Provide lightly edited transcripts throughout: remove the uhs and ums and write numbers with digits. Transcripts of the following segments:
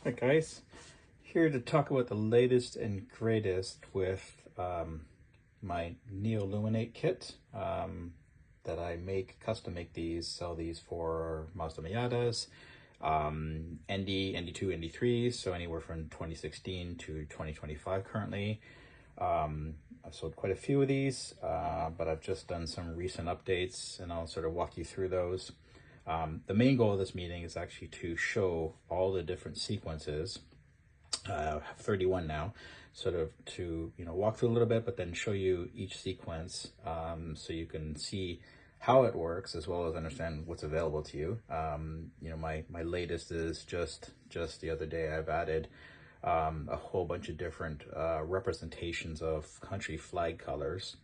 Hi guys, here to talk about the latest and greatest with my NeoLumn8 kit that I custom make these, sell these for Mazda Miatas, ND, ND2, ND3s, so anywhere from 2016 to 2025 currently. I've sold quite a few of these, but I've just done some recent updates and I'll sort of walk you through those. The main goal of this meeting is actually to show all the different sequences. I have 31 now, sort of to walk through a little bit, but then show you each sequence so you can see how it works as well as understand what's available to you. My latest is just the other day I've added a whole bunch of different representations of country flag colors.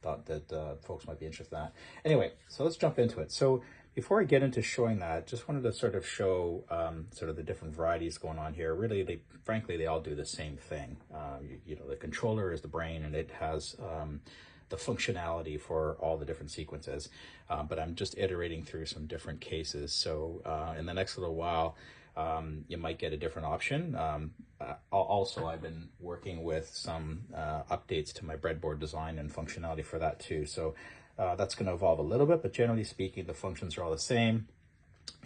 Thought that folks might be interested in that. Anyway, so let's jump into it. So before I get into showing that, just wanted to sort of show sort of the different varieties going on here. Really, frankly, they all do the same thing. The controller is the brain, and it has the functionality for all the different sequences. But I'm just iterating through some different cases. So in the next little while, you might get a different option. Also, I've been working with some updates to my breadboard design and functionality for that too. So that's going to evolve a little bit, but generally speaking, the functions are all the same.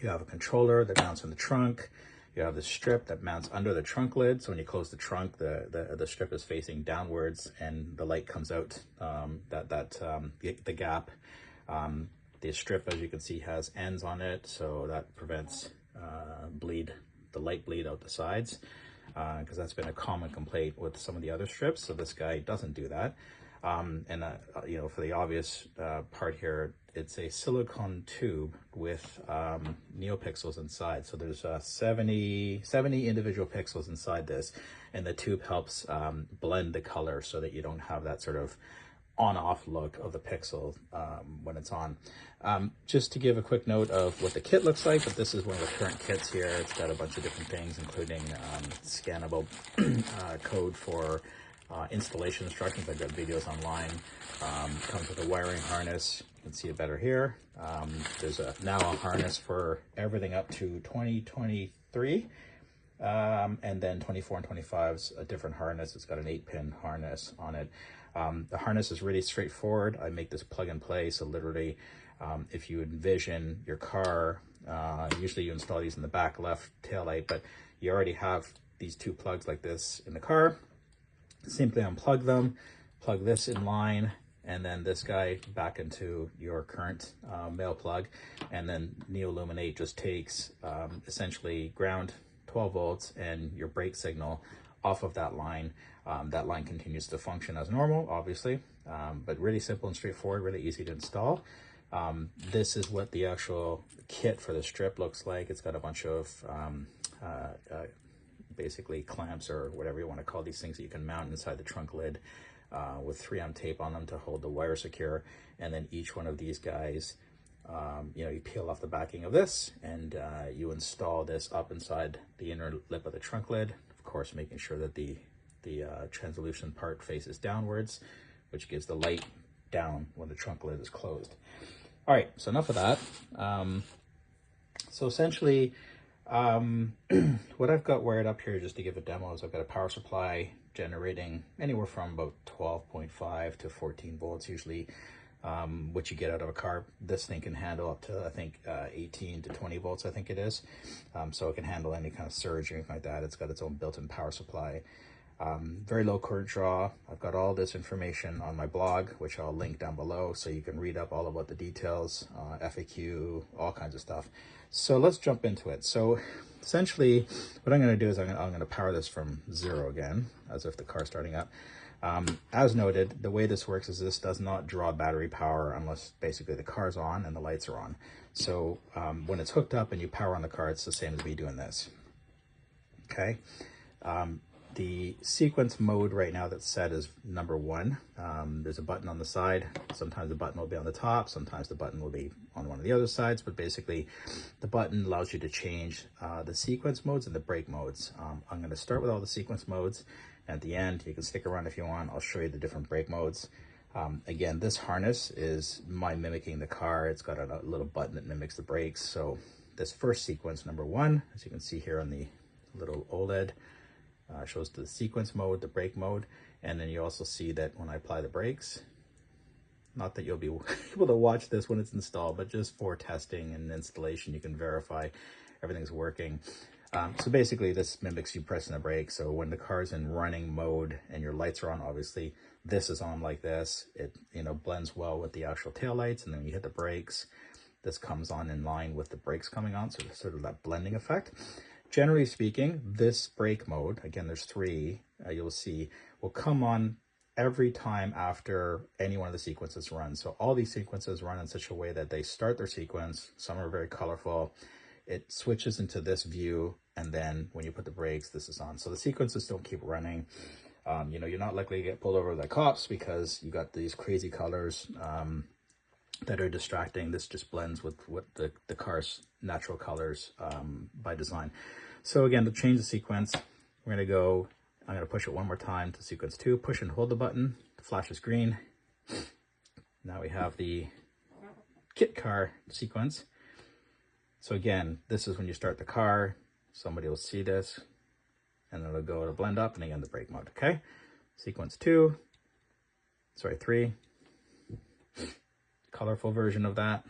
You have a controller that mounts in the trunk. You have the strip that mounts under the trunk lid. So when you close the trunk, the strip is facing downwards and the light comes out the gap. The strip, as you can see, has ends on it, so that prevents the light bleed out the sides, because that's been a common complaint with some of the other strips. So this guy doesn't do that. For the obvious part here, it's a silicone tube with NeoPixels inside. So there's 70 individual pixels inside this, and the tube helps blend the color so that you don't have that sort of on-off look of the pixel when it's on. Just to give a quick note of what the kit looks like, but this is one of the current kits here. It's got a bunch of different things, including scannable code for installation instructions. I've got videos online. Comes with a wiring harness. You can see it better here. There's now a harness for everything up to 2023. And then 24 and 25 is a different harness. It's got an 8-pin harness on it. The harness is really straightforward. I make this plug and play. So literally, if you envision your car, usually you install these in the back left taillight, but you already have these two plugs like this in the car. Simply unplug them, plug this in line, and then this guy back into your current male plug. And then NeoLumn8 just takes essentially ground 12 volts and your brake signal off of that line. That line continues to function as normal, obviously, but really simple and straightforward, really easy to install. This is what the actual kit for the strip looks like. It's got a bunch of basically clamps or whatever you want to call these things that you can mount inside the trunk lid with 3M tape on them to hold the wire secure. And then each one of these guys, you peel off the backing of this and you install this up inside the inner lip of the trunk lid. Of course, making sure that the translucent part faces downwards, which gives the light down when the trunk lid is closed. All right, so enough of that. So essentially, what I've got wired up here, just to give a demo, is I've got a power supply generating anywhere from about 12.5 to 14 volts, usually what you get out of a car. This thing can handle up to, I think, 18 to 20 volts, I think it is. So it can handle any kind of surge or anything like that. It's got its own built-in power supply. Very low current draw. I've got all this information on my blog, which I'll link down below, so you can read up all about the details, FAQ, all kinds of stuff. So let's jump into it. So essentially, what I'm going to do is I'm going to power this from 0 again, as if the car's starting up. As noted, the way this works is this does not draw battery power unless basically the car's on and the lights are on. So when it's hooked up and you power on the car, it's the same as me doing this. Okay. The sequence mode right now that's set is number 1. There's a button on the side. Sometimes the button will be on the top. Sometimes the button will be on one of the other sides. But basically, the button allows you to change the sequence modes and the brake modes. I'm going to start with all the sequence modes. At the end, you can stick around if you want. I'll show you the different brake modes. Again, this harness is mimicking the car. It's got a little button that mimics the brakes. So this first sequence, number 1, as you can see here on the little OLED. Shows the sequence mode, the brake mode, and then you also see that when I apply the brakes, not that you'll be able to watch this when it's installed, but just for testing and installation, you can verify everything's working. So basically this mimics you pressing the brake. So when the car's in running mode and your lights are on, obviously this is on like this. It, you know, blends well with the actual tail lights, and then you hit the brakes, this comes on in line with the brakes coming on, so there's sort of that blending effect. Generally speaking, this brake mode, again, there's three, you'll see, will come on every time after any one of the sequences runs. So all these sequences run in such a way that they start their sequence, some are very colorful, it switches into this view, and then when you put the brakes, this is on. So the sequences don't keep running. You know, you're not likely to get pulled over by cops because you got these crazy colors that are distracting. This just blends with the car's natural colors by design. So again, to change the sequence, we're gonna go, I'm gonna push it one more time to sequence 2, push and hold the button, the flash is green. Now we have the kit car sequence. So again, this is when you start the car, somebody will see this, and it'll go to blend up, and again, the brake mode, okay? Sequence 3, colorful version of that.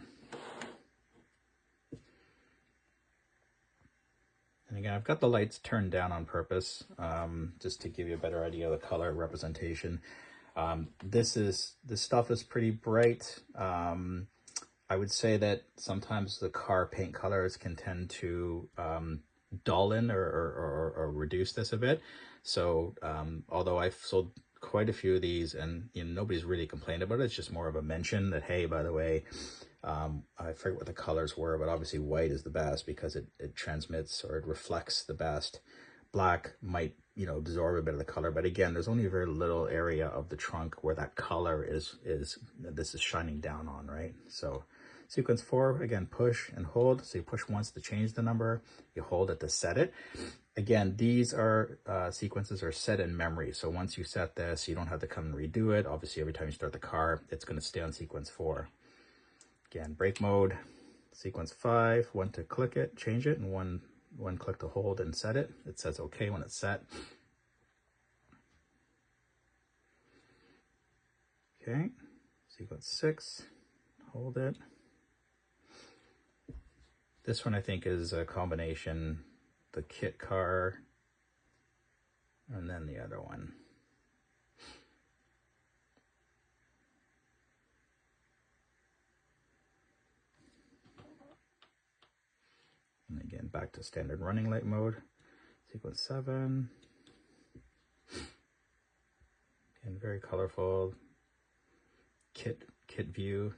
And again, I've got the lights turned down on purpose, just to give you a better idea of the color representation. This stuff is pretty bright. I would say that sometimes the car paint colors can tend to dull in or reduce this a bit. So although I've sold quite a few of these, and you know, nobody's really complained about it, it's just more of a mention that, hey, by the way, I forget what the colors were, but obviously white is the best because it transmits, or it reflects the best. Black might, you know, absorb a bit of the color, but again, there's only a very little area of the trunk where that color is this is shining down on, right? So sequence 4, again, push and hold. So you push once to change the number, you hold it to set it. Again, these are sequences are set in memory. So once you set this, you don't have to come and redo it. Obviously, every time you start the car, it's going to stay on sequence 4. Again, brake mode, sequence 5, 1 to click it, change it, and one click to hold and set it. It says okay when it's set. Okay, sequence 6, hold it. This one I think is a combination, the kit car and then the other one. And again, back to standard running light mode, sequence 7. Again, very colorful kit view.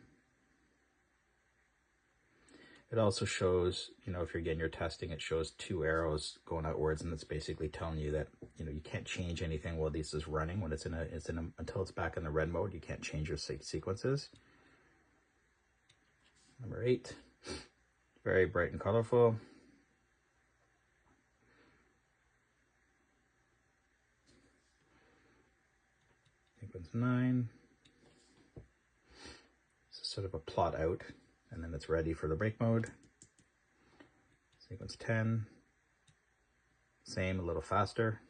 It also shows, you know, if you're getting your testing, it shows 2 arrows going outwards, and it's basically telling you that, you know, you can't change anything while this is running. When it's until it's back in the red mode, you can't change your sequences. Number 8, very bright and colorful. Sequence 9. This is sort of a plot out, and then it's ready for the brake mode. Sequence 10, same, a little faster.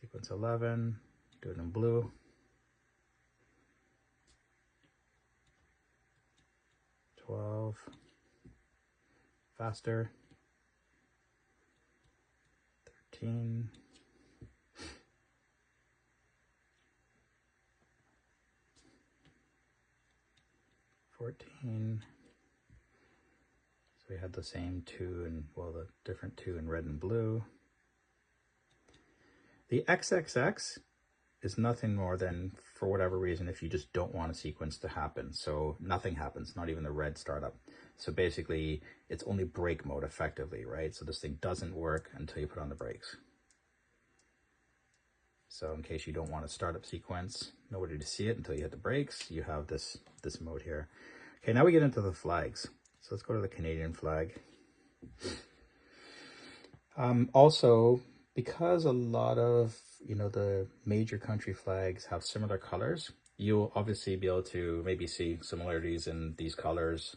Sequence 11, do it in blue. 12, faster. 13. 14. So we had the same 2 and, well, the different 2 in red and blue. The XXX is nothing more than, for whatever reason, if you just don't want a sequence to happen. So nothing happens, not even the red startup. So basically, it's only brake mode effectively, right? So this thing doesn't work until you put on the brakes. So in case you don't want a startup sequence, nobody to see it until you hit the brakes, you have this mode here. Okay, now we get into the flags. So let's go to the Canadian flag. Also, because a lot of, you know, the major country flags have similar colors, you'll obviously be able to maybe see similarities in these colors.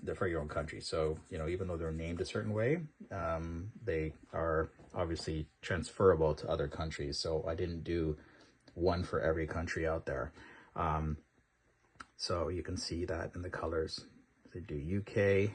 They're for your own country. So, you know, even though they're named a certain way, they are obviously transferable to other countries. So I didn't do one for every country out there. So you can see that in the colors. They do UK.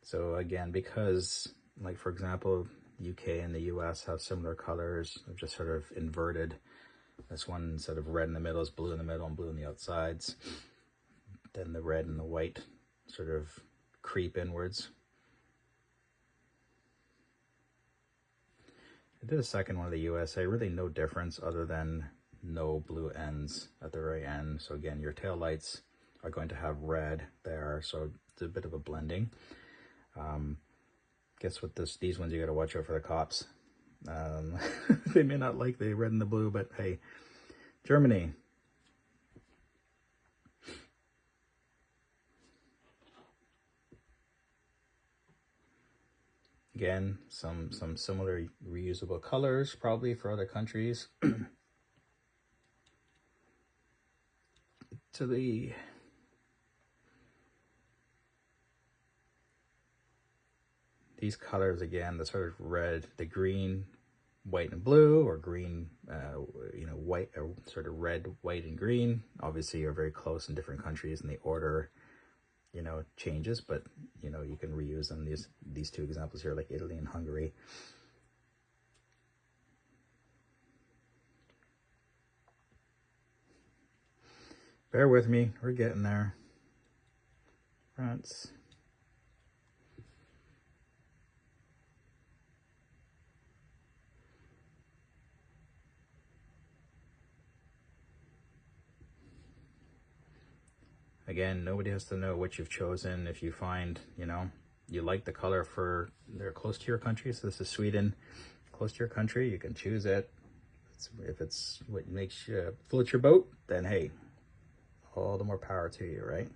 So again, because like, for example, UK and the US have similar colors, I've just sort of inverted. This one, instead of red in the middle, is blue in the middle and blue on the outsides. Then the red and the white sort of creep inwards. I did a second one of the USA, really no difference other than no blue ends at the very end. So again, your tail lights are going to have red there, so it's a bit of a blending. Guess what, these ones you got to watch out for the cops. They may not like the red and the blue, but hey, Germany. Again, some similar reusable colors probably for other countries. To these colors again, the sort of red, the green, white and blue, or green, you know, white, or sort of red, white and green, obviously are very close in different countries, and the order, you know, changes, but you know, you can reuse them. These two examples here, like Italy and Hungary. Bear with me, we're getting there. France. Again, nobody has to know what you've chosen. If you find, you know, you like the color for, they're close to your country. So this is Sweden, close to your country. You can choose it. If it's what makes you float your boat, then hey, all the more power to you, right?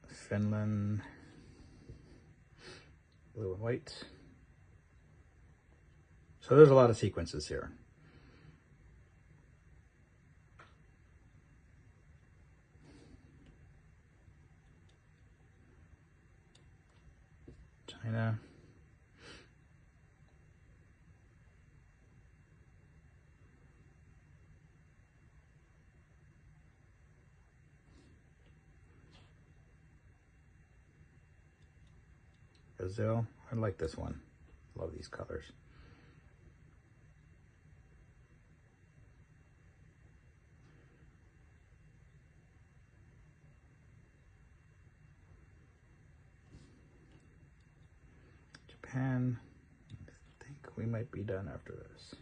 Finland, blue and white. So there's a lot of sequences here. China. Brazil. I like this one. Love these colors. Japan. I think we might be done after this.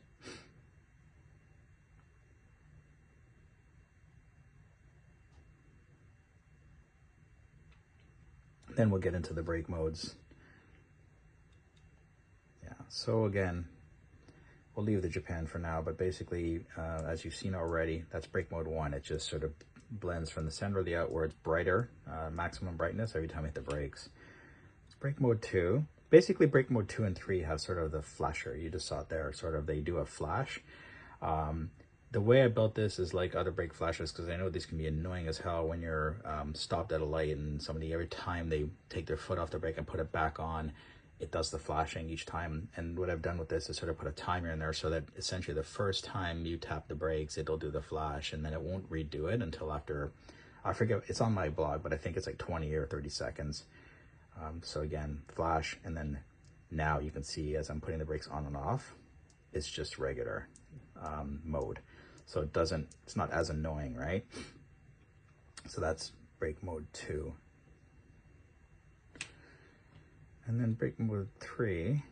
Then we'll get into the break modes. Yeah, so again, we'll leave the Japan for now, but basically, as you've seen already, that's break mode 1. It just sort of blends from the center of the outwards, brighter, maximum brightness every time I hit the brakes. It's break mode 2. Basically, break mode 2 and 3 have sort of the flasher. You just saw it there, sort of, they do a flash. The way I built this is like other brake flashes, because I know these can be annoying as hell when you're stopped at a light and somebody, every time they take their foot off the brake and put it back on, it does the flashing each time. And what I've done with this is sort of put a timer in there so that essentially the first time you tap the brakes, it'll do the flash, and then it won't redo it until after, I forget, it's on my blog, but I think it's like 20 or 30 seconds. So again, flash, and then now you can see as I'm putting the brakes on and off, it's just regular mode. So it doesn't, it's not as annoying, right? So that's brake mode 2. And then brake mode 3,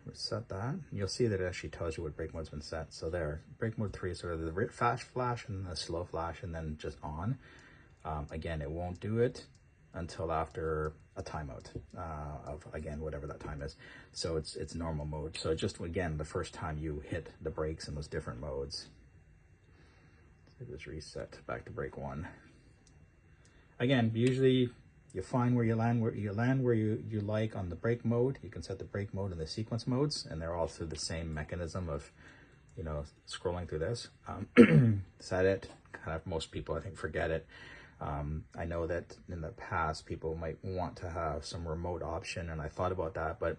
we'll set that. You'll see that it actually tells you what brake mode's been set. So there, brake mode 3 is sort of the fast flash and the slow flash, and then just on. Again, it won't do it until after a timeout of, again, whatever that time is. So it's normal mode. So just, again, the first time you hit the brakes in those different modes. So just reset back to brake 1. Again, usually you find where you land where you like on the brake mode. You can set the brake mode and the sequence modes, and they're all through the same mechanism of, you know, scrolling through this. Set it. Kind of most people, I think, forget it. I know that in the past people might want to have some remote option, and I thought about that, but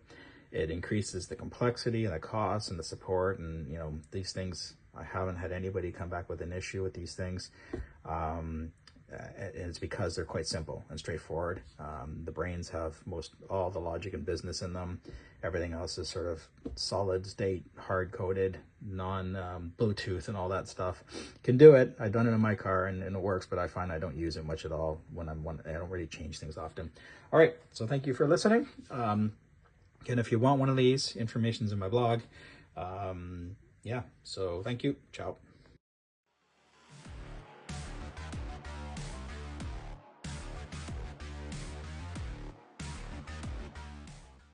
it increases the complexity and the cost and the support, and you know, these things, I haven't had anybody come back with an issue with these things. And it's because they're quite simple and straightforward. The brains have all the logic and business in them. Everything else is sort of solid state, hard coded, non Bluetooth and all that stuff. Can do it. I've done it in my car and it works, but I find I don't use it much at all when I don't really change things often. All right, so thank you for listening. And if you want one of these, information's in my blog. Yeah, so thank you. Ciao.